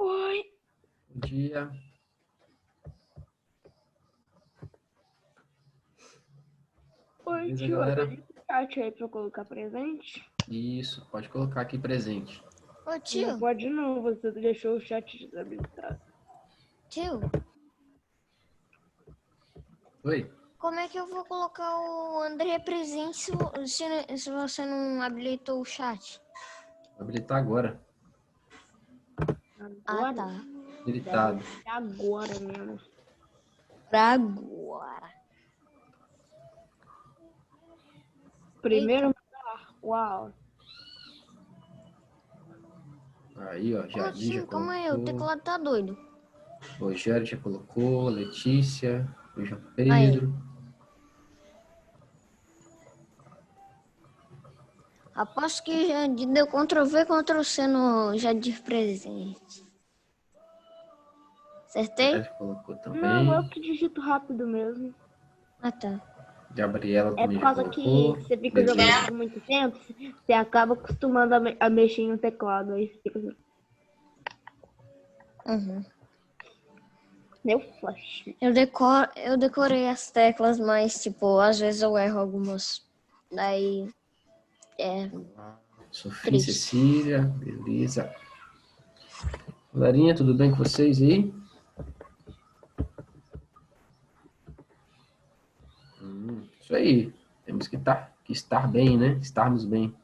Oi. Bom dia. Oi, Beleza, tio. galera? Abre o chat aí pra eu colocar presente. Isso, pode colocar aqui presente. Ô, Não tio, pode não, você deixou o chat desabilitado. tio, Oi? como é que eu vou colocar o André presente se você não habilitou o chat? Vou habilitar agora. Agora? Ah, tá. Habilitado. Deve ser agora mesmo. Pra agora. Primeiro lugar. Uau. Aí, ó, Ô, Jadi já tio, calma aí, o colocou. teclado tá doido. Rogério já colocou. Letícia. O João Aí. Pedro. Aposto que já deu Ctrl+V, Ctrl+C no já de presente. Acertei? Já colocou Não, eu também. que digito rápido mesmo. Ah, tá. Gabriela É também por já causa que colocou. você fica Beleza. jogando por muito tempo, você acaba acostumando a mexer no teclado. Aí você fica assim, Uhum. meu flash. Eu decorei as teclas, mas, tipo, às vezes eu erro algumas. Daí, Sofia, triste. Cecília. Beleza. Galerinha, tudo bem com vocês aí? Isso aí. Temos que estar bem, né? Estarmos bem.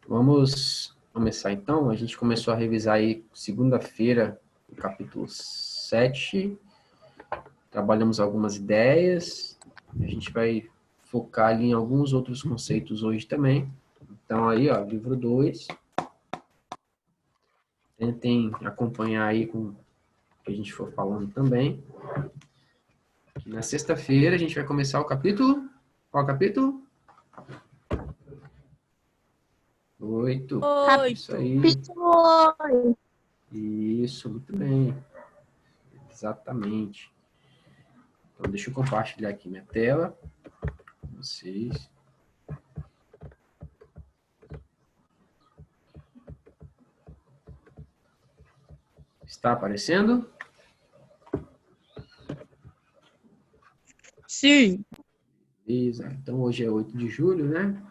Vamos começar então. A gente começou a revisar aí segunda-feira o capítulo 7. Trabalhamos algumas ideias. A gente vai focar ali em alguns outros conceitos hoje também. Então aí, ó, livro 2. Tentem acompanhar aí com o que a gente for falando também. Na sexta-feira a gente vai começar o capítulo. Qual capítulo? 8. Isso aí. Isso, muito bem. Exatamente. Então, deixa eu compartilhar aqui minha tela com vocês. Está aparecendo? Sim. Beleza. Então, hoje é 8 de julho, né?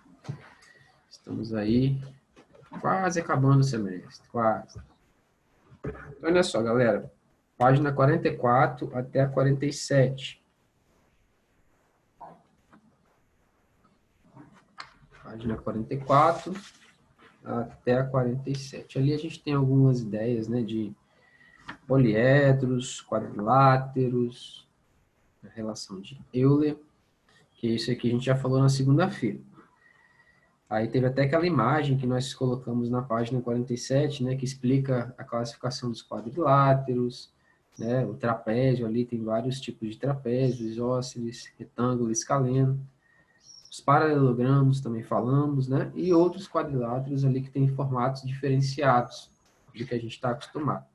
Estamos aí quase acabando o semestre, quase. Então, olha só, galera. Página 44 até a 47. Página 44 até a 47. Ali a gente tem algumas ideias, né, de poliedros, quadriláteros, a relação de Euler, que isso aqui a gente já falou na segunda-feira. Aí teve até aquela imagem que nós colocamos na página 47, né, que explica a classificação dos quadriláteros, né, o trapézio ali tem vários tipos de trapézio, isósceles, retângulo, escaleno. Os paralelogramos também falamos, né, e outros quadriláteros ali que têm formatos diferenciados do que a gente está acostumado.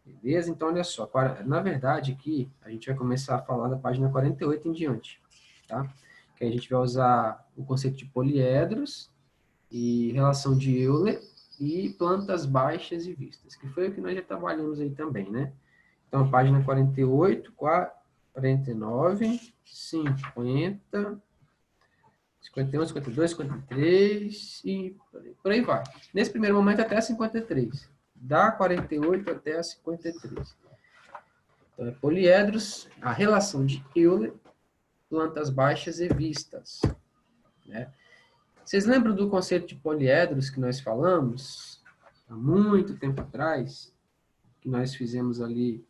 Beleza? Então, olha só, na verdade aqui a gente vai começar a falar da página 48 em diante, tá? Que a gente vai usar o conceito de poliedros e relação de Euler e plantas baixas e vistas, que foi o que nós já trabalhamos aí também, né? Então, a página 48, 49, 50, 51, 52, 53 e por aí vai. Nesse primeiro momento até a 53. Da 48 até a 53. Então, é poliedros, a relação de Euler, plantas baixas e vistas, né? Vocês lembram do conceito de poliedros que nós falamos há muito tempo atrás? Que nós fizemos ali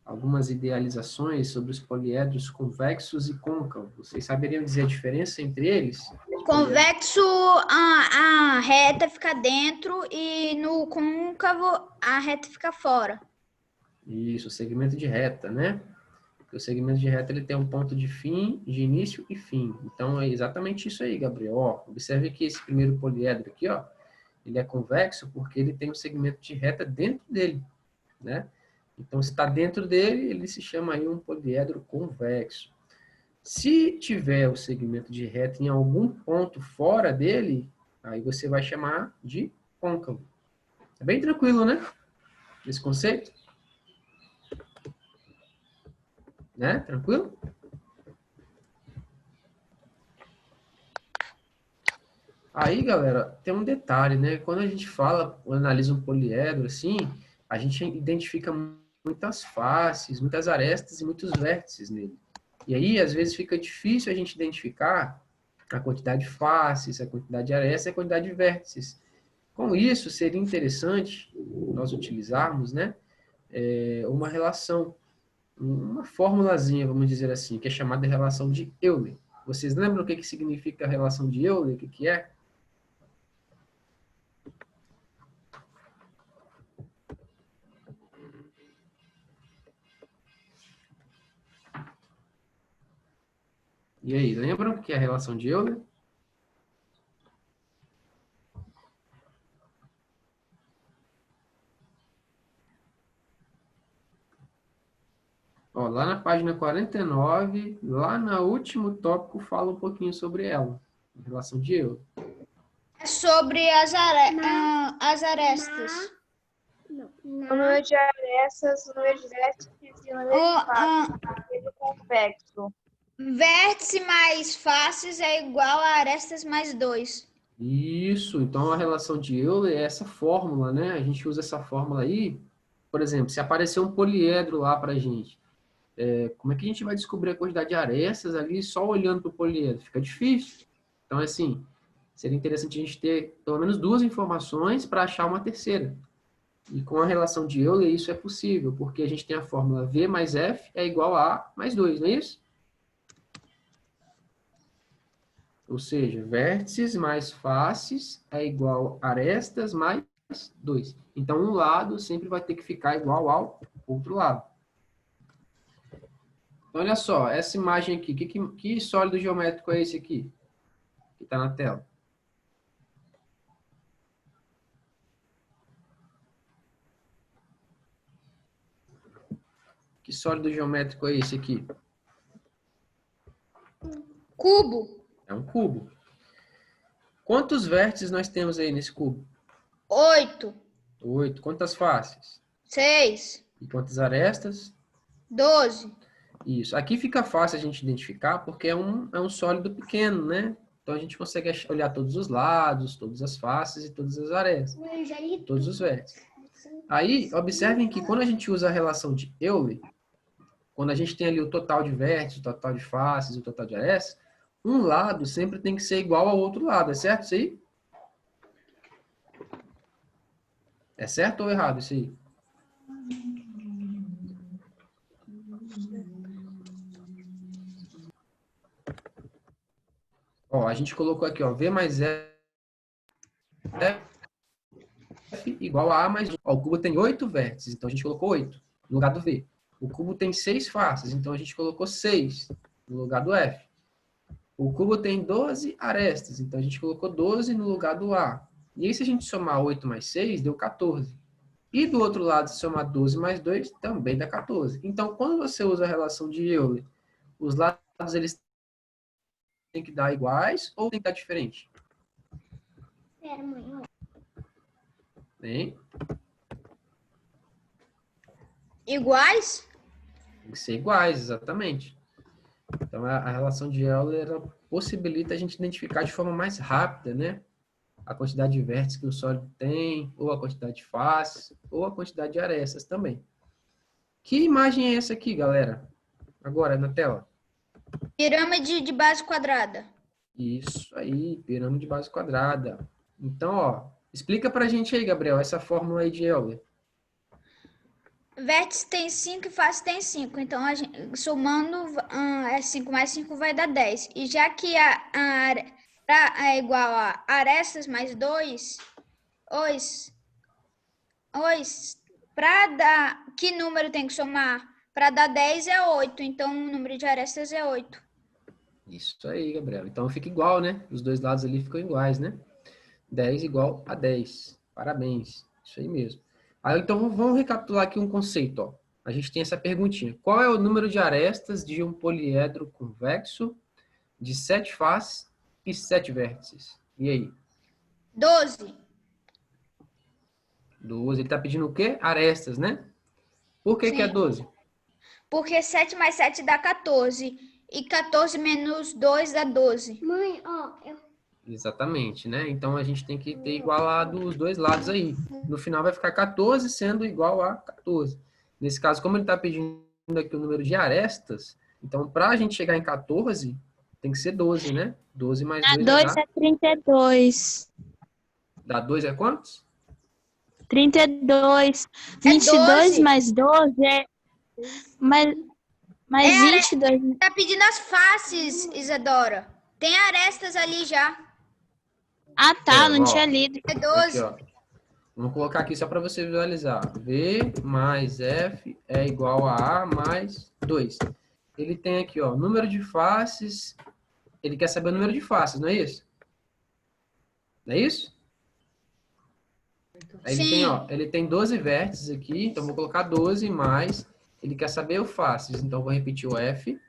algumas idealizações sobre os poliedros convexos e côncavos. Vocês saberiam dizer a diferença entre eles? Convexo, a reta fica dentro e no côncavo a reta fica fora. Isso, o segmento de reta, né? Porque o segmento de reta ele tem um ponto de fim, de início e fim. Então é exatamente isso aí, Gabriel. Ó, observe que esse primeiro poliedro aqui, ó, ele é convexo porque ele tem um segmento de reta dentro dele, né? Então, se está dentro dele, ele se chama aí um poliedro convexo. Se tiver o segmento de reta em algum ponto fora dele, aí você vai chamar de côncavo. É bem tranquilo, né? Esse conceito? Né? Tranquilo? Aí, galera, tem um detalhe, né? Quando a gente fala, analisa um poliedro, assim, a gente identifica muitas faces, muitas arestas e muitos vértices nele. E aí, às vezes, fica difícil a gente identificar a quantidade de faces, a quantidade de arestas e a quantidade de vértices. Com isso, seria interessante nós utilizarmos, né, uma relação, uma formulazinha, vamos dizer assim, que é chamada de relação de Euler. Vocês lembram o que significa a relação de Euler? O que é? E aí, lembram o que é a relação de Euler? Ó, lá na página 49, lá no último tópico, fala um pouquinho sobre ela, a relação de Euler. É sobre as arestas. Número de arestas, número de vértices e número de faces. Convexo. Vértice mais faces é igual a arestas mais 2. Isso, então a relação de Euler é essa fórmula, né? A gente usa essa fórmula aí, por exemplo, se aparecer um poliedro lá pra gente, como é que a gente vai descobrir a quantidade de arestas ali só olhando para o poliedro? Fica difícil. Então, assim, seria interessante a gente ter pelo menos duas informações para achar uma terceira. E com a relação de Euler isso é possível, porque a gente tem a fórmula V mais F é igual a A mais 2, não é isso? Ou seja, vértices mais faces é igual a arestas mais 2. Então, um lado sempre vai ter que ficar igual ao outro lado. Então, olha só, essa imagem aqui, que sólido geométrico é esse aqui? Que está na tela. Que sólido geométrico é esse aqui? Cubo. É um cubo. Quantos vértices nós temos aí nesse cubo? 8. 8. Quantas faces? 6. E quantas arestas? 12. Isso. Aqui fica fácil a gente identificar porque é um sólido pequeno, né? Então a gente consegue olhar todos os lados, todas as faces e todas as arestas. Todos os vértices. Aí, observem que quando a gente usa a relação de Euler, quando a gente tem ali o total de vértices, o total de faces, o total de arestas, um lado sempre tem que ser igual ao outro lado, é certo isso aí? É certo ou errado isso aí? Ó, a gente colocou aqui, ó, V mais F igual a A mais 1. Ó, o cubo tem 8 vértices, então a gente colocou 8 no lugar do V. O cubo tem 6 faces, então a gente colocou 6 no lugar do F. O cubo tem 12 arestas, então a gente colocou 12 no lugar do A. E aí, se a gente somar 8 mais 6, deu 14. E do outro lado, se somar 12 mais 2, também dá 14. Então, quando você usa a relação de Euler, os lados eles têm que dar iguais ou tem que dar diferente? Tem Iguais? que ser iguais, exatamente. Então, a relação de Euler ela possibilita a gente identificar de forma mais rápida, né? A quantidade de vértices que o sólido tem, ou a quantidade de faces, ou a quantidade de arestas também. Que imagem é essa aqui, galera? Agora, na tela. Pirâmide de base quadrada. Isso aí, pirâmide de base quadrada. Então, ó, explica pra gente aí, Gabriel, essa fórmula aí de Euler. Vértice tem 5 e face tem 5. Então, somando, 5 mais 5 vai dar 10. E já que é igual a arestas mais 2, para dar... Que número tem que somar? Para dar 10 é 8. Então, o número de arestas é 8. Isso aí, Gabriel. Então fica igual, né? Os dois lados ali ficam iguais, né? 10 igual a 10. Parabéns. Isso aí mesmo. Aí, então vamos recapitular aqui um conceito, ó. A gente tem essa perguntinha. Qual é o número de arestas de um poliedro convexo de 7 faces e 7 vértices? E aí? 12. 12. Ele está pedindo o quê? Arestas, né? Por que que é Sim. 12? Porque 7 mais 7 dá 14. E 14 menos 2 dá 12. Mãe, ó, Exatamente, né? Então, a gente tem que ter igualado os dois lados aí. No final vai ficar 14 sendo igual a 14. Nesse caso, como ele está pedindo aqui o número de arestas, então, para a gente chegar em 14, tem que ser 12, né? 12 mais 2 vai 2 dar. é 32. Dá 2 é quantos? 32. É 22 12. mais 12 é... Mais É, 22. Tá pedindo as faces, Isadora. Tem arestas ali já. Ah, tá, não ó. tinha lido. É Aqui, 12. ó. Vamos colocar aqui só para você visualizar. V mais F é igual a A mais 2. Ele tem aqui, ó, número de faces. Ele quer saber o número de faces, não é isso? Não é isso? Aí ele tem, ó, ele tem 12 vértices aqui, então vou colocar 12 mais. Ele quer saber o faces, então vou repetir o F.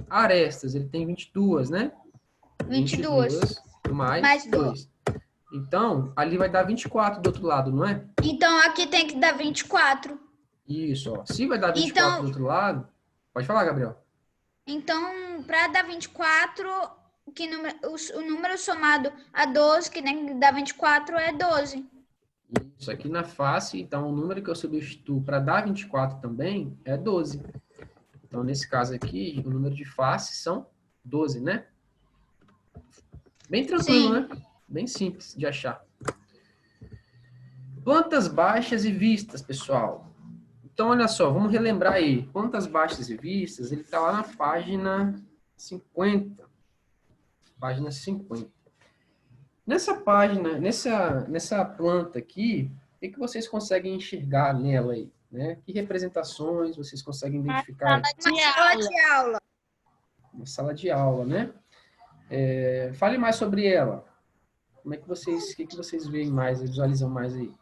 Arestas, ele tem 22, né? 22. Mais 2. Então, ali vai dar 24 do outro lado, não é? Então, aqui tem que dar 24. Isso, ó. Se vai dar 24 Então- do outro lado... Pode falar, Gabriel. Então, para dar 24, o número somado a 12, que tem que dar 24, é 12. Isso aqui na face, então o número que eu substituo para dar 24 também é 12. Então, nesse caso aqui, o número de faces são 12, né? Bem tranquilo, Sim. né? Bem simples de achar. Plantas baixas e vistas, pessoal. Então, olha só, vamos relembrar aí. Plantas baixas e vistas, ele está lá na página 50. Página 50. Nessa página, nessa planta aqui, o que vocês conseguem enxergar nela aí? Né? Que representações vocês conseguem identificar? Sala de Sala aula. de aula. Uma sala de aula, né? Fale mais sobre ela. Como é que vocês, o que vocês veem mais, visualizam mais aí?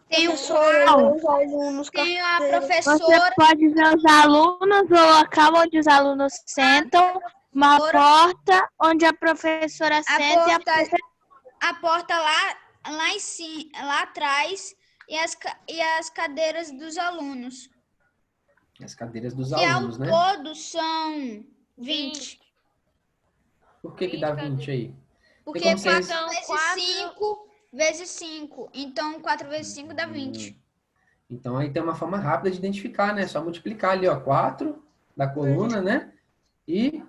Tem Professora, os alunos, tem a carteira. Você professora. pode ver os alunos, o local onde os alunos sentam, uma porta onde a professora senta A porta lá em cima, lá atrás, e as cadeiras dos alunos. As cadeiras dos Que ao alunos, né? todo são 20. Por que dá 20 aí? Porque como vocês- 4 vezes 5 vezes 5. Então, 4 vezes 5 dá 20. Então, aí tem uma forma rápida de identificar, né? Só multiplicar ali, ó, 4 da coluna, né? E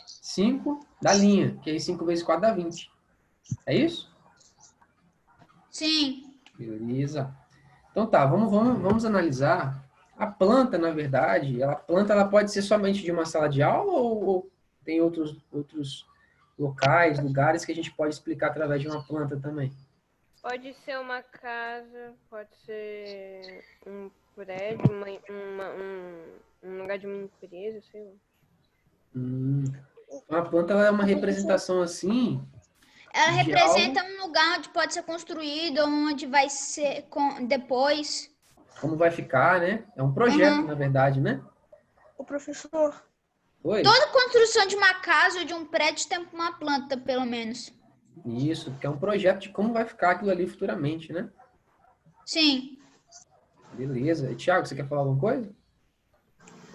5 da linha, que aí 5 vezes 4 dá 20. É isso? Sim. Beleza. Então tá, vamos analisar. A planta, na verdade, ela pode ser somente de uma sala de aula ou tem outros locais, lugares que a gente pode explicar através de uma planta também? Pode ser uma casa, pode ser um prédio, um lugar de uma empresa, sei lá. Uma planta ela é uma representação assim. Ela De representa um lugar onde pode ser construído, onde vai ser depois. Como vai ficar, né? É um projeto, na verdade, né? O professor. Oi? Toda construção de uma casa ou de um prédio tem uma planta, pelo menos. Isso, porque é um projeto de como vai ficar aquilo ali futuramente, né? Sim. Beleza. E, Thiago, você quer falar alguma coisa?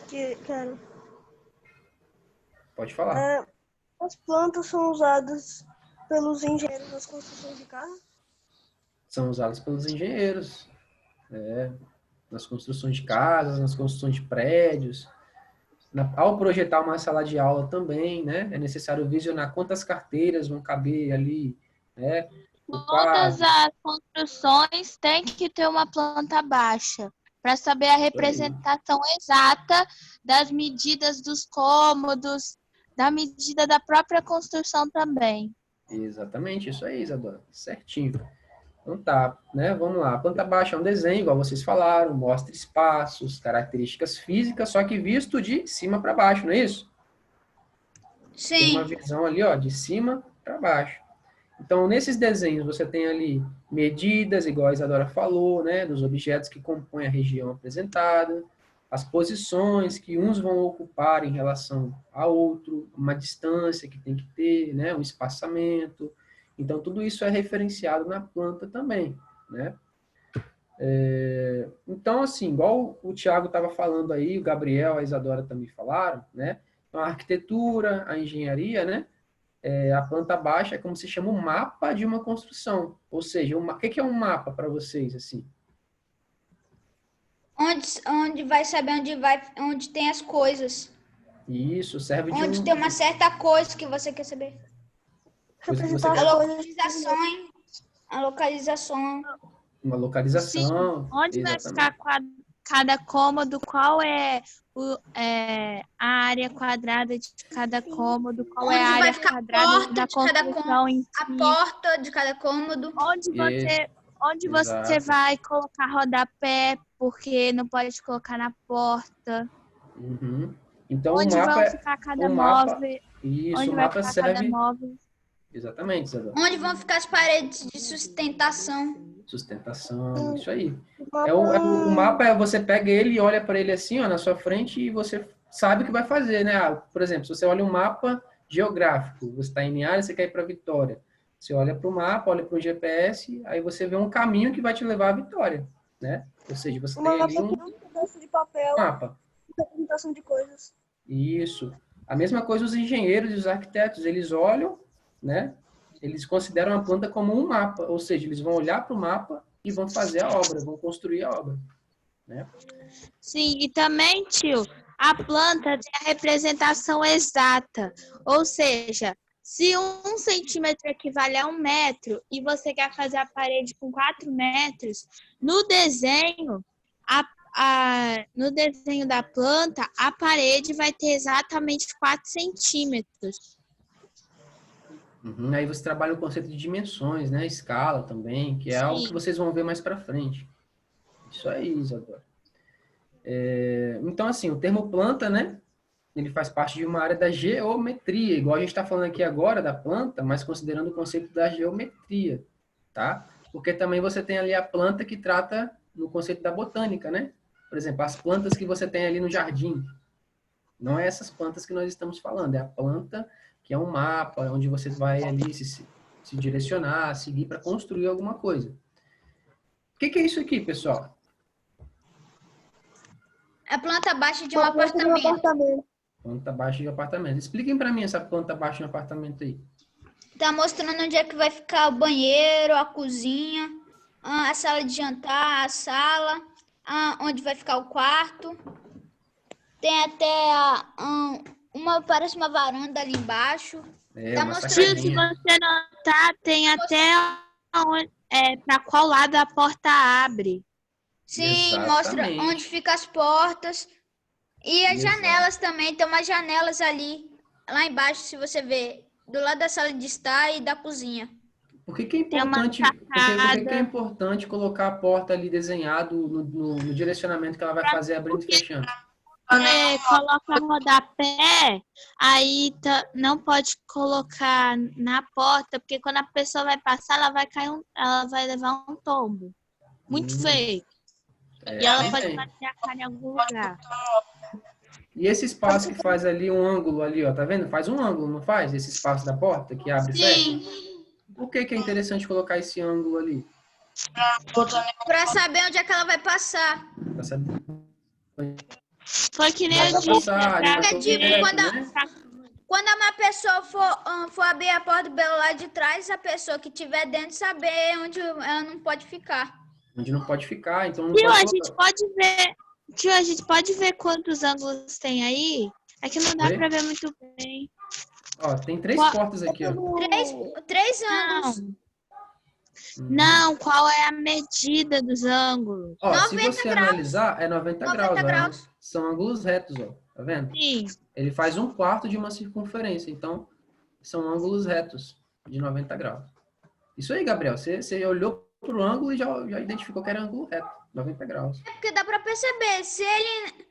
Quero. Pode falar. As plantas são usadas pelos engenheiros nas construções de casa? São usados pelos engenheiros. Nas construções de casas, nas construções de prédios. Ao projetar uma sala de aula também, né? É necessário visionar quantas carteiras vão caber ali, né? Todas as construções têm que ter uma planta baixa, para saber a representação exata das medidas dos cômodos, da medida da própria construção também. Exatamente, isso aí, Isadora. Certinho. Então tá, né? Vamos lá. A planta baixa é um desenho, igual vocês falaram, mostra espaços, características físicas, só que visto de cima para baixo, não é isso? Tem uma Sim. visão ali, ó, de cima para baixo. Então, nesses desenhos, você tem ali medidas, igual a Isadora falou, né? Dos objetos que compõem a região apresentada, as posições que uns vão ocupar em relação a outro, uma distância que tem que ter, né? Um espaçamento. Então, tudo isso é referenciado na planta também, né? Então, assim, igual o Thiago estava falando aí, o Gabriel, a Isadora também falaram, né? Então, a arquitetura, a engenharia, né? A planta baixa é como se chama um mapa de uma construção. Ou seja, o que é um mapa para vocês, assim? Onde vai saber onde tem as coisas. Isso, serve de Onde tem uma certa coisa que você quer saber. coisa que você Representar quer, as coisas. A localização. uma Sim, localização. onde vai Exatamente. ficar cada cômodo, qual é, a área quadrada de cada cômodo, qual é a Onde vai área ficar a quadrada porta da de cada construção em A si, porta de cada cômodo. onde você Exato. vai colocar rodapé, porque não pode colocar na porta, Uhum. Então, onde vão ficar cada móvel, isso, onde o vai mapa ficar cada serve... móvel. Exatamente, Isadora. Onde vão ficar as paredes de sustentação. Sustentação, isso aí. O mapa você pega ele e olha para ele assim, ó, na sua frente e você sabe o que vai fazer, né? Por exemplo, se você olha um mapa geográfico, você está em Linhares, você quer ir para Vitória. Você olha para o mapa, olha para o GPS, aí você vê um caminho que vai te levar à Vitória, né? Ou seja, você tem ali um pedaço de papel, mapa. representação de coisas. Isso. A mesma coisa os engenheiros e os arquitetos, eles olham, né? Eles consideram a planta como um mapa, ou seja, eles vão olhar para o mapa e vão fazer a obra, vão construir a obra, né? Sim, e também, tio, a planta tem a representação exata. Ou seja, se 1 centímetro equivale a 1 metro e você quer fazer a parede com 4 metros, no desenho, no desenho da planta, a parede vai ter exatamente 4 centímetros. Uhum. Aí você trabalha o conceito de dimensões, né? Escala também, que é algo que vocês vão ver mais para frente. Isso aí, Isadora. Então, assim, o termo planta, né? Ele faz parte de uma área da geometria, igual a gente está falando aqui agora da planta, mas considerando o conceito da geometria, tá? Porque também você tem ali a planta que trata no conceito da botânica, né? Por exemplo, as plantas que você tem ali no jardim. Não é essas plantas que nós estamos falando, é a planta que é um mapa, onde você vai ali se direcionar, seguir para construir alguma coisa. O que é isso aqui, pessoal? A planta baixa de um apartamento. Planta baixa de apartamento. Expliquem para mim essa planta baixa de um apartamento aí. Tá mostrando onde é que vai ficar o banheiro, a cozinha, a sala de jantar, a sala, onde vai ficar o quarto. Tem até parece uma varanda ali embaixo. Tá Uma mostrando. Tio, se sacadinha. você notar, tem até para qual lado a porta abre. Sim, Exatamente. mostra onde ficam as portas. E as Exato. janelas também, tem umas janelas ali, lá embaixo, se você ver, do lado da sala de estar e da cozinha. Por que é Tem uma importante, por que é sacada. importante colocar a porta ali desenhado no direcionamento que ela vai fazer abrindo e fechando? Você coloca rodapé, aí não pode colocar na porta, porque quando a pessoa vai passar, ela vai ela vai levar um tombo. Muito feio. E ela pode Também. bater a cara em algum lugar. E esse espaço que faz ali um ângulo ali, ó, tá vendo? Faz um ângulo, não faz? Esse espaço da porta que abre e fecha? Sim, Por que é interessante colocar esse ângulo ali? pra saber onde é que ela vai passar. Pra saber Foi que nem onde eu vai disse. passar, ali vai Porque, ter tipo, teto, quando né? Quando uma pessoa for abrir a porta pelo lado de trás, a pessoa que estiver dentro saber onde ela não pode ficar. Onde não pode ficar, então não Tio, pode a colocar. gente pode ver. Tio, a gente pode ver quantos ângulos tem aí? É que não dá Oi? pra ver muito bem. Ó, tem 3 Qual- portas aqui, ó. Três ângulos. Não, qual é a medida dos ângulos? Ó, se 90 você graus. analisar, é 90 graus, 90 ó. graus. São ângulos retos, ó. Tá vendo? Sim. Ele faz 1/4 de uma circunferência, então são ângulos retos de 90 graus. Isso aí, Gabriel, você olhou para o ângulo e já identificou que era ângulo reto, 90 graus. É porque dá pra perceber, se ele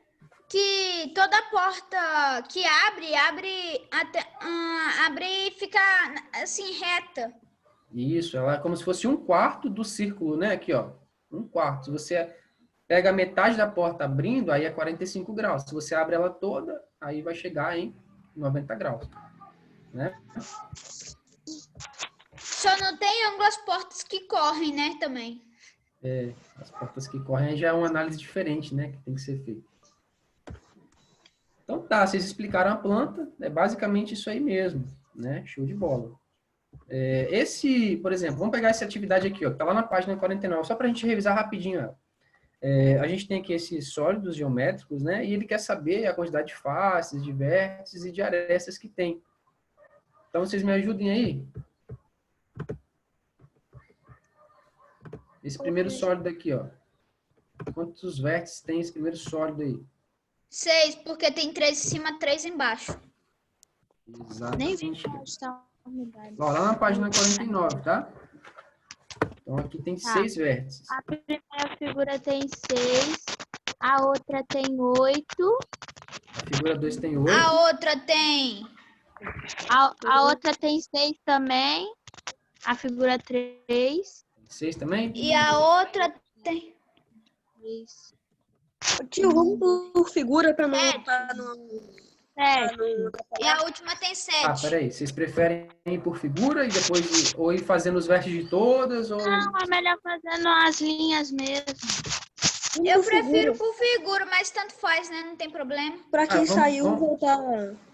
que toda porta que abre e fica assim reta. Isso, ela é como se fosse 1/4 do círculo, né? Aqui, ó. 1/4. Se você pega a metade da porta abrindo, aí é 45 graus. Se você abre ela toda, aí vai chegar em 90 graus, né? Só não tem ângulo as portas que correm, né, também. As portas que correm já é uma análise diferente, né? Que tem que ser feita. Então tá, vocês explicaram a planta, é basicamente isso aí mesmo, né? Show de bola. Por exemplo, vamos pegar essa atividade aqui, ó, que tá lá na página 49, só para a gente revisar rapidinho, ó. A gente tem aqui esses sólidos geométricos, né? E ele quer saber a quantidade de faces, de vértices e de arestas que tem. Então, vocês me ajudem aí. Esse primeiro sólido aqui, ó. Quantos vértices tem esse primeiro sólido aí? 6, porque tem 3 em cima, 3 embaixo. Nem vi Exatamente. como está a unidade. Ó, lá na página 49, tá? Então, aqui tem 6 vértices. A primeira figura tem 6, a outra tem 8, A figura 2 tem 8. A outra tem... a outra tem 6 também, a figura 3. 6 também? E a outra tem... Isso. Tio, vamos por figura pra não... 7. E a última tem 7. Ah, peraí. Vocês preferem ir por figura e depois ou ir fazendo os vértices de todas? Ou... Não, é melhor fazendo as linhas mesmo. Eu prefiro por figura, mas tanto faz, né? Não tem problema. Pra quem vamos- saiu, vamos- voltar,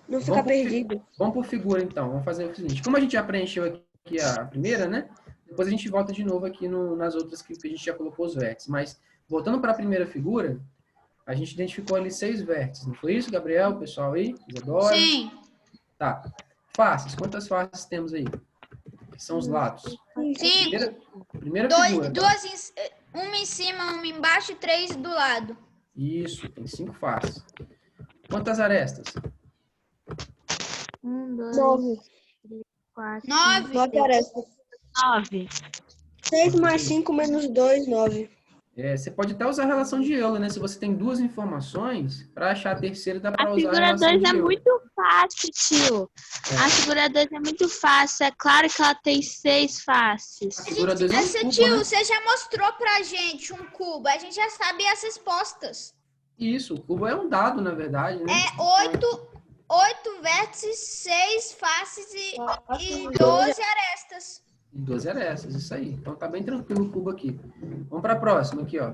não ficar por perdido. Vamos por figura, então. Vamos fazer o seguinte. Como a gente já preencheu aqui a primeira, né? Depois a gente volta de novo aqui nas outras que a gente já colocou os vértices. Mas, voltando para a primeira figura, a gente identificou ali 6 vértices. Não foi isso, Gabriel? Pessoal aí? Isadora? Sim. Tá. Faces. Quantas faces temos aí? Que são os lados. 5. Primeira figura. Uma em cima, uma embaixo e 3 do lado. Isso, tem 5 faces. Quantas arestas? 1, 2, 9. 4, 9. 9 arestas. 9. 6 mais 5 menos 2, 9. Você pode até usar a relação de Euler, né? Se você tem 2 informações, para achar a terceira dá para A usar a figura relação 2 de é Euler. muito fácil, tio. A figura 2 é muito fácil. É claro que ela tem 6 faces. A figura 2 é um Esse cubo, tio, né? você já mostrou pra gente um cubo. A gente já sabe as respostas. Isso, o cubo é um dado, na verdade, né? É 8 vértices, 6 faces e 12 arestas. E 12 arestas, isso aí. Então tá bem tranquilo o cubo aqui. Vamos para a próxima aqui, ó.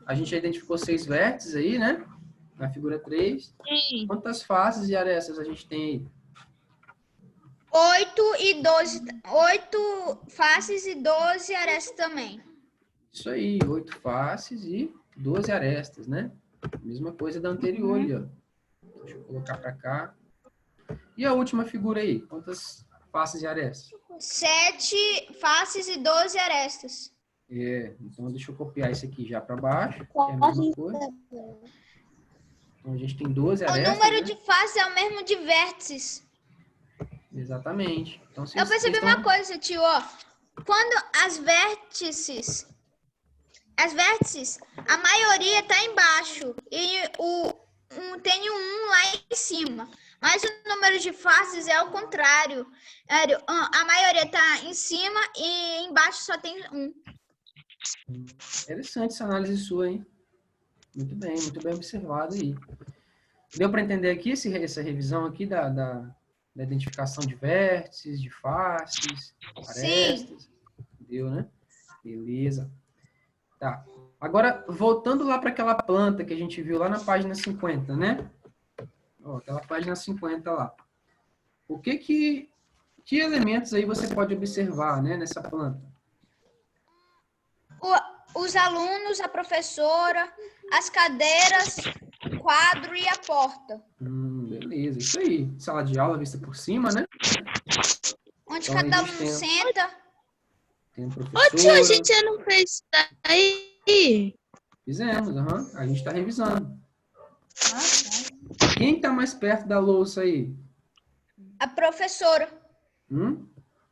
A gente já identificou 6 vértices aí, né? Na figura 3. Sim. Quantas faces e arestas a gente tem aí? 8 faces e 12 arestas também. Isso aí, 8 faces e 12 arestas, né? Mesma coisa da anterior ali, ó. Deixa eu colocar para cá. E a última figura aí? Quantas faces e arestas? 7 faces e 12 arestas. Então deixa eu copiar isso aqui já para baixo, que é a mesma coisa. Então a gente tem 12 O arestas, número né? de faces é o mesmo de vértices. Exatamente. Então, Eu percebi uma coisa, tio, ó. Quando as vértices, a maioria tá embaixo e tem um lá em cima. Mas o número de faces é o contrário. A maioria tá em cima e embaixo só tem um. Interessante essa análise sua, hein? Muito bem observado aí. Deu para entender aqui essa revisão aqui da identificação de vértices, de faces, arestas? Deu, né? Beleza. Tá. Agora, voltando lá para aquela planta que a gente viu lá na página 50, né? Ó, aquela página 50 lá. Que elementos aí você pode observar, né, nessa planta? Os alunos, a professora, as cadeiras, o quadro e a porta. Beleza, isso aí. Sala de aula vista por cima, né? Onde Então, cada a gente um tem- senta. Tem a Ô, tio, professora. a gente já não fez isso daí? Fizemos, a gente está revisando. Quem está mais perto da louça aí? A professora.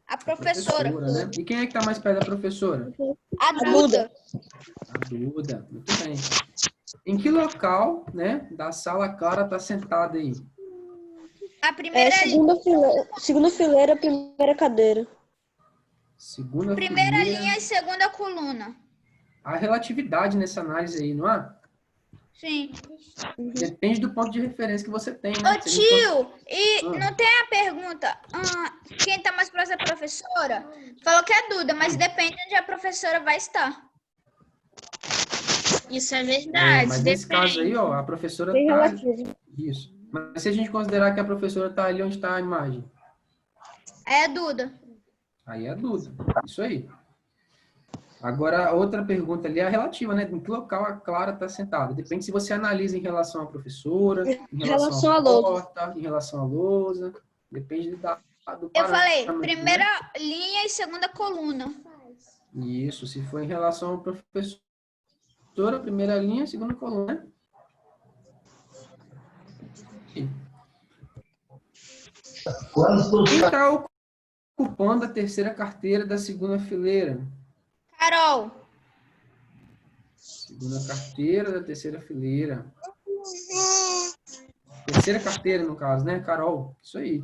A A professora. né? E quem é que está mais perto da professora? A Duda. A Duda. Muito bem. Em que local, né, da sala a Clara está sentada aí? A primeira, Segunda fileira, primeira cadeira. Segunda primeira fileira. linha e segunda coluna. Há relatividade nessa análise aí, não há? Sim. Depende do ponto de referência que você tem, né? Ô Se a gente tio, e Ah. não tem a pergunta, quem tá mais próximo da professora? Falou que é a Duda, mas depende onde a professora vai estar. Isso é verdade. Mas nesse caso aí, ó, a professora Bem tá... relativo. Isso. Mas se a gente considerar que a professora tá ali onde está a imagem, É a Duda. aí é a Duda. Isso aí. Agora, a outra pergunta ali é a relativa, né? Em que local a Clara está sentada? Depende se você analisa em relação à professora, em relação à porta, em relação à lousa. Depende do Eu falei, parâmetro, primeira né? linha e segunda coluna. Isso, se for em relação ao professor, primeira linha, segunda coluna. Quem está ocupando a terceira carteira da segunda fileira? Carol. Segunda carteira da terceira fileira. Terceira carteira, no caso, né, Carol? Isso aí.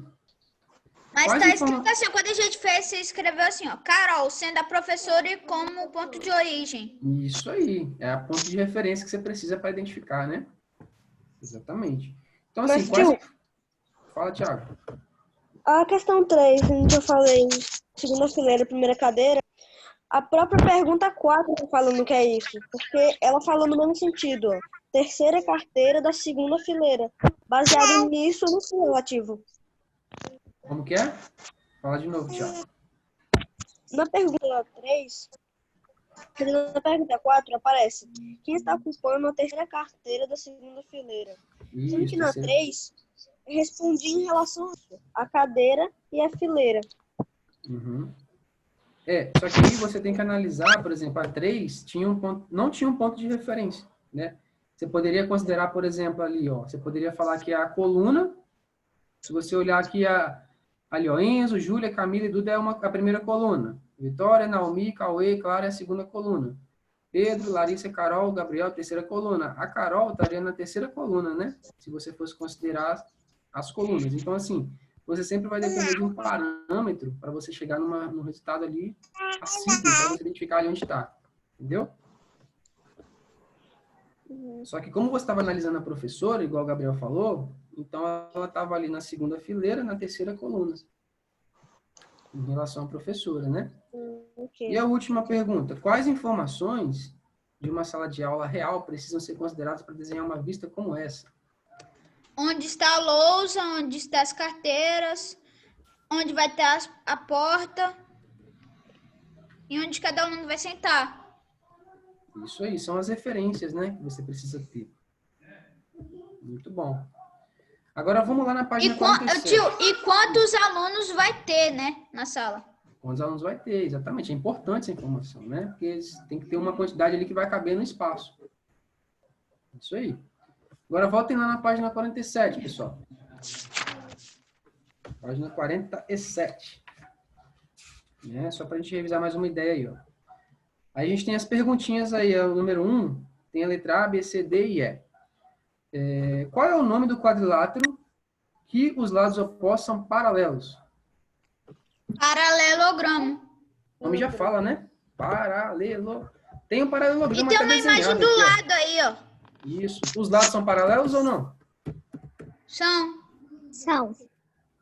Mas Quais tá informa- escrito assim, quando a gente fez, você escreveu assim, ó. Carol, sendo a professora e como ponto de origem. Isso aí. É a ponto de referência que você precisa para identificar, né? Exatamente. Então, assim, Mas, quais... tio, Fala, Thiago. a questão 3, que eu falei, segunda fileira, primeira cadeira, a própria pergunta 4 tá falando que é isso, porque ela falou no mesmo sentido, ó, terceira carteira da segunda fileira, baseado nisso no relativo. Como que é? Fala de novo, Thiago. Na pergunta 3, na pergunta 4 aparece quem está ocupando a terceira carteira da segunda fileira. Sendo Isso, que na 3, respondi em relação à cadeira e à fileira. Uhum. Só que aí você tem que analisar, por exemplo, a 3 tinha um ponto, não tinha um ponto de referência, né? Você poderia considerar, por exemplo, ali, ó, você poderia falar que a coluna, se você olhar aqui, ali, ó, Enzo, Júlia, Camila e Duda é a primeira coluna. Vitória, Naomi, Cauê, Clara é a segunda coluna. Pedro, Larissa, Carol, Gabriel, a terceira coluna. A Carol estaria na terceira coluna, né? Se você fosse considerar as colunas. Então, assim, você sempre vai depender de um parâmetro para você chegar num resultado ali simples, para você identificar ali onde está. Entendeu? Só que como você estava analisando a professora, igual o Gabriel falou, então ela estava ali na segunda fileira, na terceira coluna. Em relação à professora, né? Ok. E a última pergunta. Quais informações de uma sala de aula real precisam ser consideradas para desenhar uma vista como essa? Onde está a lousa, onde estão as carteiras, onde vai ter a porta e onde cada aluno vai sentar. Isso aí, são as referências, né, que você precisa ter. Muito bom. Agora vamos lá na página 47. Tio, e quantos alunos vai ter, né, na sala? Quantos alunos vai ter, exatamente. É importante essa informação, né? Porque tem que ter uma quantidade ali que vai caber no espaço. Isso aí. Agora voltem lá na página 47, pessoal. Página 47. Né? Só para a gente revisar mais uma ideia aí, ó. Aí a gente tem as perguntinhas aí, ó. O número 1 tem a letra A, B, C, D e E. Qual é o nome do quadrilátero que os lados opostos são paralelos? Paralelogramo. O nome já fala, né? Paralelo. Tem um paralelogramo E tem até uma imagem desenhado do aqui, ó. lado aí, ó. Isso. Os lados são paralelos ou não? São.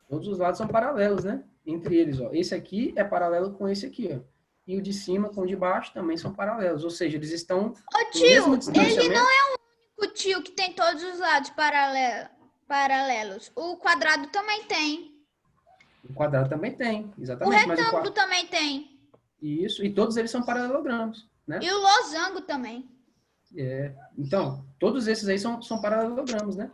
Todos os lados são paralelos, né? Entre eles, ó. Esse aqui é paralelo com esse aqui, ó. E o de cima com o de baixo também são paralelos. Ou seja, eles estão Ô, no tio, mesmo ele distanciamento. não é o único tio que tem todos os lados paralelos. O quadrado também tem. O quadrado também tem, O exatamente. Mas retângulo também tem. Isso, e todos eles são paralelogramos, né? E o losango também. Então, todos esses aí são paralelogramos, né?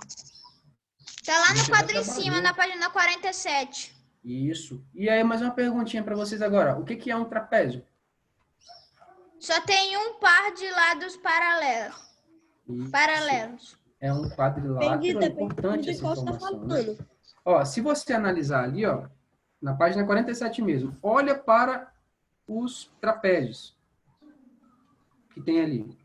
Tá lá no Você quadro já em cima, trabalhou. na página 47. Isso. E aí, mais uma perguntinha para vocês agora. O que é um trapézio? Só tem um par de lados Isso. paralelos. É um quadrilátero, é importante essa informação, né? Ó, se você analisar ali, ó, na página 47 mesmo, olha para os trapézios que tem ali.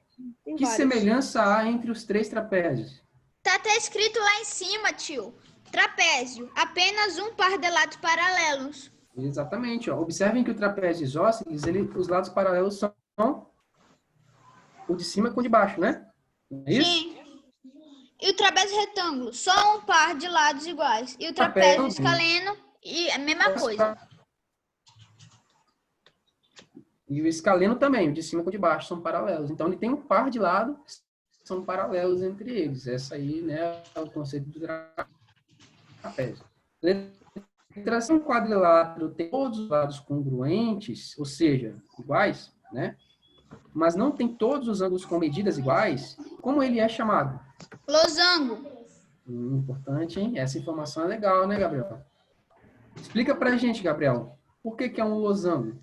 Que semelhança há entre os três trapézios? Tá até escrito lá em cima, tio. Trapézio. Apenas um par de lados paralelos. Exatamente. Ó. Observem que o trapézio isósceles, os lados paralelos são o de cima com o de baixo, né? Não é isso? Sim. E o trapézio retângulo. Só um par de lados iguais. E o trapézio escaleno, e a mesma coisa. E o escaleno também, o de cima com o de baixo são paralelos. Então, ele tem um par de lados que são paralelos entre eles. Essa aí, né, é o conceito do trapézio. Letra C, um quadrilátero tem todos os lados congruentes, ou seja, iguais, né? Mas não tem todos os ângulos com medidas iguais. Como ele é chamado? Losango. Importante, hein? Essa informação é legal, né, Gabriel? Explica pra gente, Gabriel, por que que é um losango?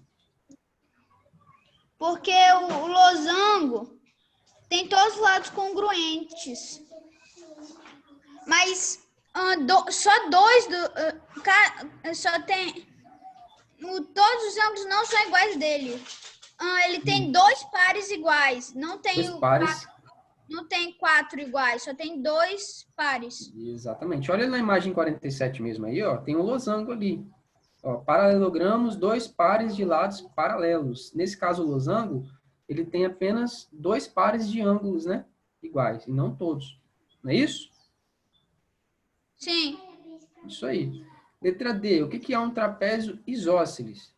Porque o losango tem todos os lados congruentes. Mas só dois só tem. Todos os ângulos não são iguais dele. Ele tem dois pares iguais. Não tem Dois pares. Não tem 4 iguais, só tem 2 pares. Exatamente. Olha na imagem 47 mesmo aí, ó, tem um losango ali. Ó, paralelogramos, 2 pares de lados paralelos. Nesse caso, o losango, ele tem apenas 2 pares de ângulos, né? Iguais, e não todos. Não é isso? Sim. Isso aí. Letra D, o que é um trapézio isósceles?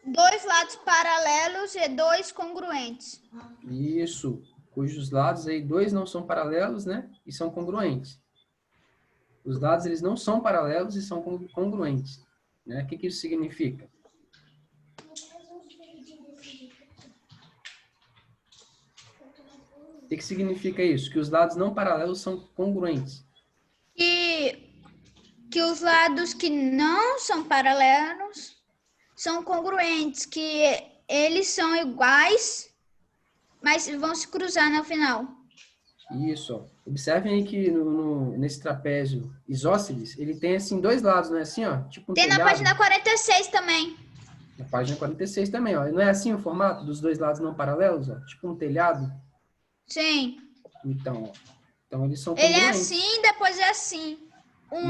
2 lados paralelos e 2 congruentes. Isso, cujos lados aí, 2 não são paralelos, né? E são congruentes. Os lados, eles não são paralelos e são congruentes. Né? O que isso significa? O que significa isso? Que os lados não paralelos são congruentes. Que os lados que não são paralelos são congruentes, que eles são iguais, mas vão se cruzar no final. Isso, ó. Observem aí que nesse trapézio isósceles, ele tem assim 2 lados, não é assim, ó? Tipo um tem telhado. Na página 46 também. Na página 46 também, ó. Não é assim o formato dos 2 lados não paralelos, ó? Tipo um telhado. Sim. Então, eles são Ele congruentes. é assim, depois é assim. Um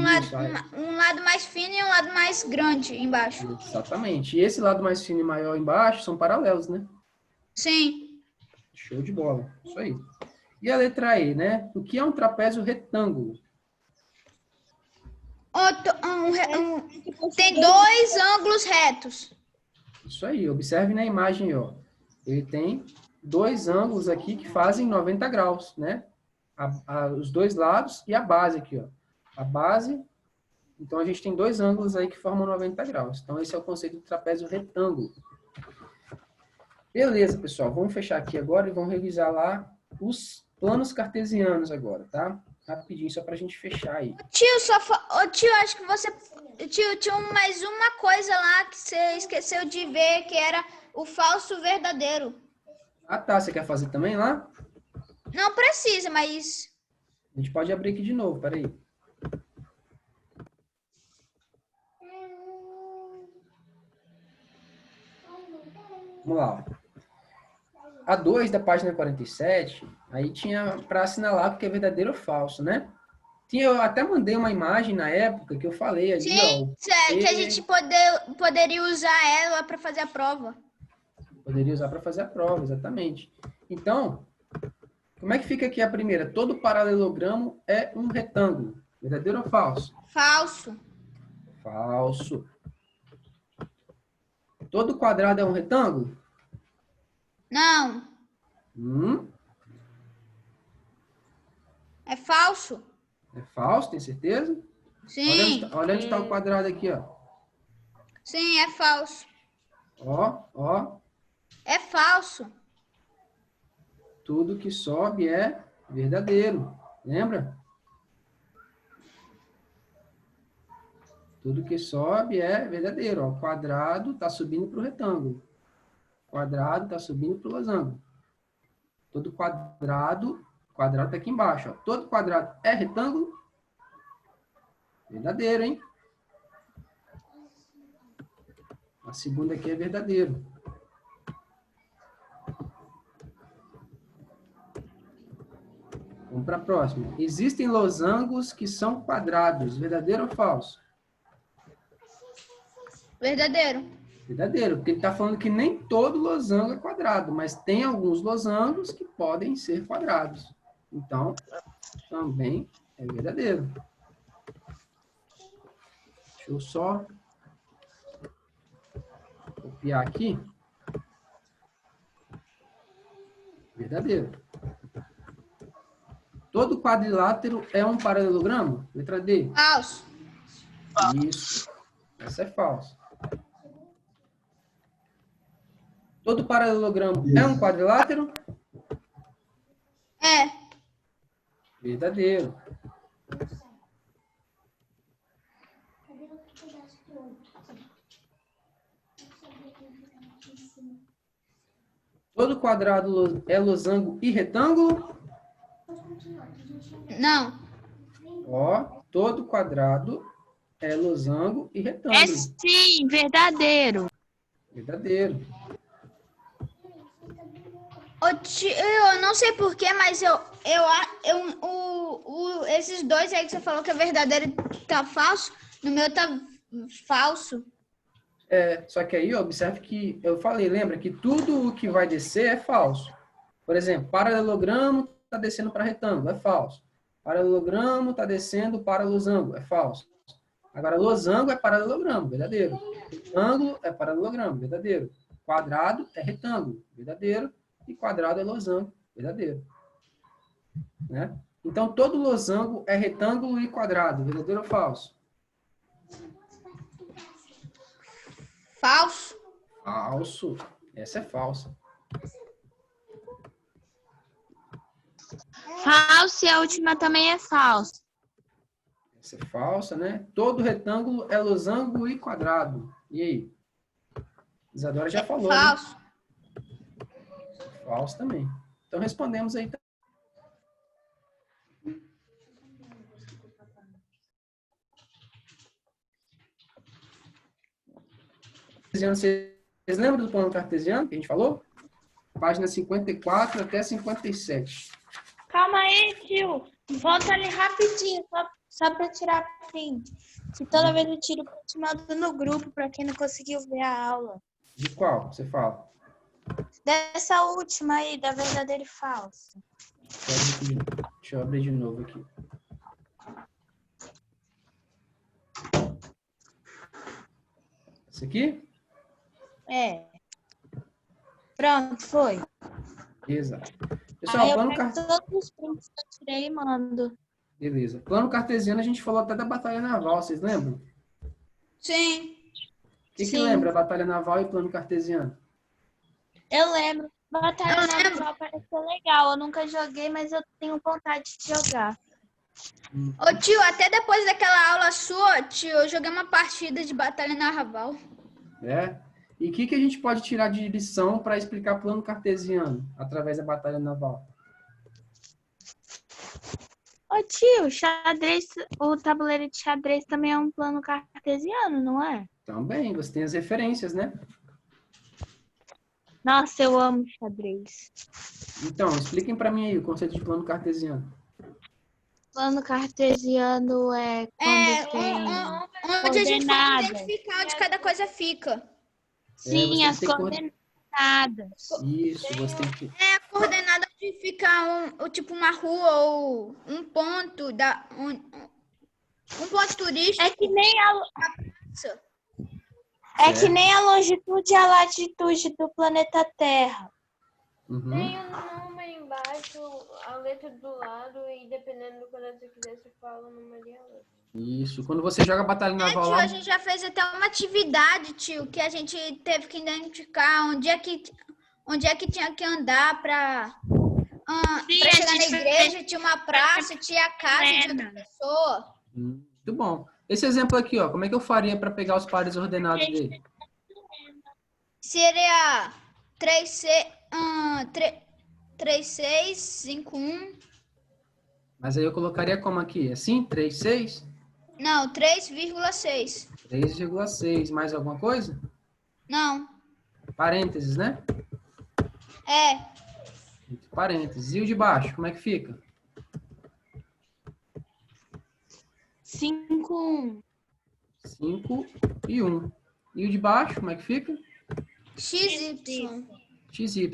lado mais fino e um lado mais grande embaixo. Exatamente. E esse lado mais fino e maior embaixo são paralelos, né? Sim. Show de bola. Isso aí. E a letra E, né? O que é um trapézio retângulo? Tem 2 ângulos retos. Isso aí. Observe na imagem, ó. Ele tem 2 ângulos aqui que fazem 90 graus, né? Os 2 lados e a base aqui, ó. A base. Então, a gente tem 2 ângulos aí que formam 90 graus. Então, esse é o conceito do trapézio retângulo. Beleza, pessoal. Vamos fechar aqui agora e vamos revisar lá os planos cartesianos agora, tá? Rapidinho, só pra gente fechar aí. Tio, acho que você... Tio, tinha mais uma coisa lá que você esqueceu de ver, que era o falso verdadeiro. Ah, tá. Você quer fazer também lá? Não precisa, mas... A gente pode abrir aqui de novo, peraí. Vamos lá. A 2 da página 47, aí tinha para assinalar o que é verdadeiro ou falso, né? Eu até mandei uma imagem na época que eu falei ali, sim, ó. que a gente poderia usar ela para fazer a prova. Poderia usar para fazer a prova, exatamente. Então, como é que fica aqui a primeira? Todo paralelogramo é um retângulo. Verdadeiro ou falso? Falso. Falso. Todo quadrado é um retângulo? Não. É falso. É falso, tem certeza? Sim. Olha onde está o quadrado aqui, ó. Sim, é falso. Ó. É falso. Tudo que sobe é verdadeiro. Lembra? Tudo que sobe é verdadeiro. Ó. O quadrado está subindo para o retângulo. O quadrado está subindo para o losango. Todo quadrado está aqui embaixo. Ó. Todo quadrado é retângulo? Verdadeiro, hein? A segunda aqui é verdadeiro. Vamos para a próxima. Existem losangos que são quadrados. Verdadeiro ou falso? Verdadeiro. Verdadeiro, porque ele está falando que nem todo losango é quadrado, mas tem alguns losangos que podem ser quadrados. Então, também é verdadeiro. Deixa eu só Copiar aqui. Verdadeiro. Todo quadrilátero é um paralelogramo? Letra D. Falso. Isso. Essa é falsa. Todo paralelogramo é um quadrilátero? É. Verdadeiro. Todo quadrado é losango e retângulo? Não. Ó, todo quadrado é losango e É retângulo. sim, verdadeiro. Verdadeiro. Ô, tio, eu não sei porquê, mas esses dois aí que você falou que é verdadeiro tá falso, no meu tá falso. É, só que aí, observe que eu falei, lembra que tudo o que vai descer é falso. Por exemplo, paralelogramo está descendo para retângulo, é falso. Paralelogramo está descendo para losango, é falso. Agora, losango é paralelogramo, verdadeiro. Retângulo é paralelogramo, verdadeiro. Quadrado é retângulo, verdadeiro. E quadrado é losango, verdadeiro. Né? Então, todo losango é retângulo e quadrado, verdadeiro ou falso? Falso. Falso. Essa é falsa. Falso e a última também é falsa. Essa é falsa, né? Todo retângulo é losango e quadrado. E aí? Isadora já falou, Falso. né? Falso também. Então, respondemos aí. Vocês lembram do plano cartesiano que a gente falou? Página 54 até 57. Calma aí, tio. Volta ali rapidinho, só para tirar print. Que toda vez eu tiro print, mando no grupo para quem não conseguiu ver a aula. De qual você fala? Dessa última aí, da verdadeira e falsa. Deixa eu abrir de novo aqui. Esse aqui? É. Pronto, foi. Exato. Pessoal, Aí eu plano pego cartesiano. todos os prints que eu tirei e mando. Beleza. Plano cartesiano, a gente falou até da Batalha Naval, vocês lembram? Sim. O que Sim. lembra Batalha Naval e plano cartesiano? Eu lembro. Batalha Eu lembro. Naval parece ser legal. Eu nunca joguei, mas eu tenho vontade de jogar. Ô, tio, até depois daquela aula sua, tio, eu joguei uma partida de batalha naval. É? E o que a gente pode tirar de lição para explicar plano cartesiano através da Batalha Naval? Ô tio, xadrez, o tabuleiro de xadrez também é um plano cartesiano, não é? Também, você tem as referências, né? Nossa, eu amo xadrez. Então, expliquem para mim aí o conceito de plano cartesiano. Plano cartesiano é quando tem Onde a gente pode coordenadas. identificar onde cada coisa fica. Sim, você as tem que coordenadas. Isso, você tem que... É a coordenada onde fica tipo uma rua ou um ponto um ponto turístico. É que nem a É. que nem a longitude e a latitude do planeta Terra. Uhum. Tem um número embaixo, a letra do lado, e dependendo do que você quiser, você fala o número e a letra. Isso, quando você joga Batalha Naval Tio, lá... a gente já fez até uma atividade, tio, que a gente teve que identificar onde é que tinha que andar para Sim, a chegar na gente igreja. Tinha uma praça, tinha a casa de outra pessoa. Muito bom. Esse exemplo aqui, ó, como é que eu faria para pegar os pares ordenados dele? Seria 3, 6, 5, 1. Mas aí eu colocaria como aqui? Assim? 3, 6? Não, 3,6. 3,6. Mais alguma coisa? Não. Parênteses, né? É. Entre parênteses. E o de baixo, como é que fica? 5, 5 e 1. E o de baixo, como é que fica? XY. XY.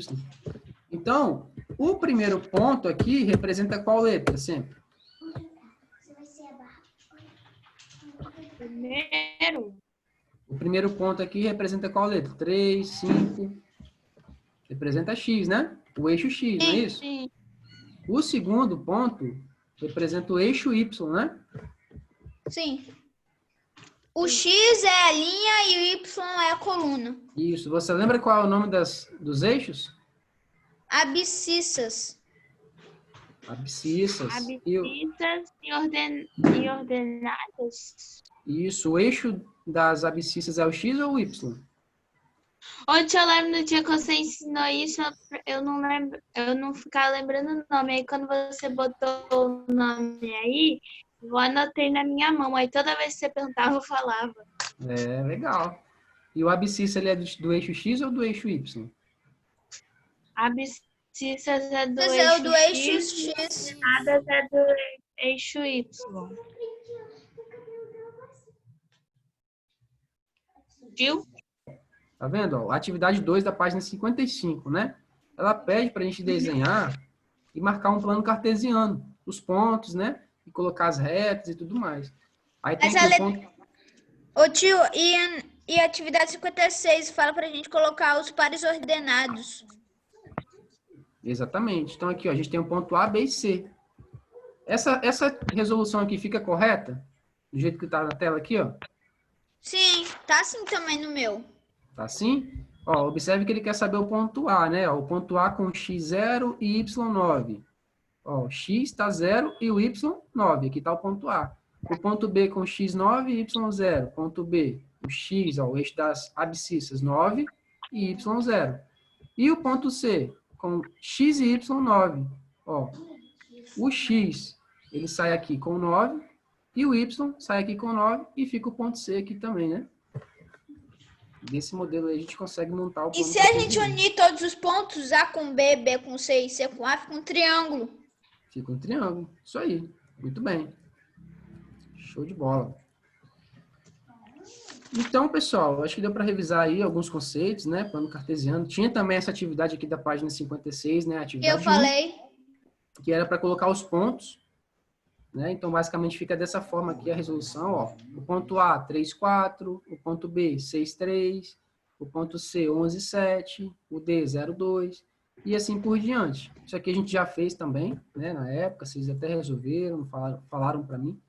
Então, o primeiro ponto aqui representa qual letra sempre? primeiro. O primeiro ponto aqui representa qual letra? 3, 5. Representa X, né? O eixo X, não é isso? Sim. O segundo ponto representa o eixo Y, né? Sim. O X é a linha e o Y é a coluna. Isso. Você lembra qual é o nome dos eixos? Abscissas. Abscissas. Abscissas e ordenadas. Isso. O eixo das abscissas é o X ou o Y? Onde eu lembro no dia que você ensinou isso, eu não lembro, eu não ficava lembrando o nome. Aí quando você botou o nome aí, eu anotei na minha mão. Aí toda vez que você perguntava, eu falava. É, legal. E o abscissa, ele é do eixo X ou do eixo Y? Abscissas é do Mas eixo é o do eixo X, X. ordenadas é do eixo Y. Viu? Tá vendo? Ó, atividade 2 da página 55, né? Ela pede para a gente desenhar e marcar um plano cartesiano. Os pontos, né? E colocar as retas e tudo mais. Aí tem Mas aqui a o ponto... Ô tio, e a atividade 56 fala pra gente colocar os pares ordenados. Exatamente. Então aqui, ó, a gente tem o ponto A, B e C. Essa resolução aqui fica correta? Do jeito que está na tela aqui, ó. Sim, tá assim também no meu. Tá assim? Ó, observe que ele quer saber o ponto A, né? Ó, o ponto A com x0 e y9. Ó, x está 0 e o y9. Aqui está o ponto A. O ponto B com x9 e y0. Ponto B, o x, ó, o eixo das abscissas, 9 e y0. E o ponto C com x e y9. Ó, o x, ele sai aqui com 9 e o y sai aqui com 9 e fica o ponto C aqui também, né? Desse modelo aí a gente consegue montar o plano. E se a gente unir todos os pontos, A com B, B com C e C com A, fica um triângulo. Fica um triângulo. Isso aí. Muito bem. Show de bola. Então, pessoal, acho que deu para revisar aí alguns conceitos, né? Plano cartesiano. Tinha também essa atividade aqui da página 56, né? Atividade Eu falei. 1, que era para colocar os pontos, né? Então, basicamente, fica dessa forma aqui a resolução, ó. O ponto A, 3, 4. O ponto B, 6, 3. O ponto C, 11, 7. O D, 0, 2. E assim por diante. Isso aqui a gente já fez também, né? Na época, vocês até resolveram, falaram para mim.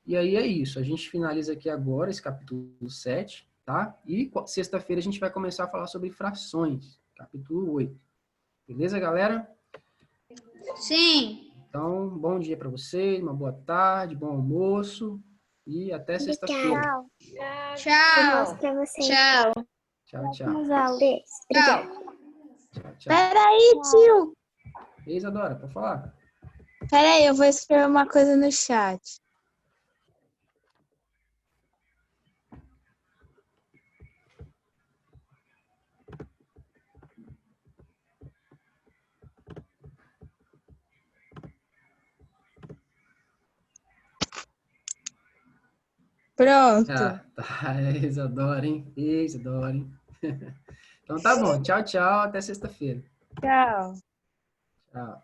E aí é isso. A gente finaliza aqui agora esse capítulo 7, tá? E sexta-feira a gente vai começar a falar sobre frações, capítulo 8. Beleza, galera? Sim. Então, bom dia para vocês, uma boa tarde, bom almoço e até sexta-feira. Tchau. Pra vocês. Tchau. Tchau, tchau. Obrigada. Tchau, tchau. Peraí, tio. Ei, Isadora, pode falar? Peraí, eu vou escrever uma coisa no chat. Pronto. Ah, tá, Isadora, hein? Isadora, hein? Então tá bom. Tchau, tchau. Até sexta-feira. Tchau. Tchau.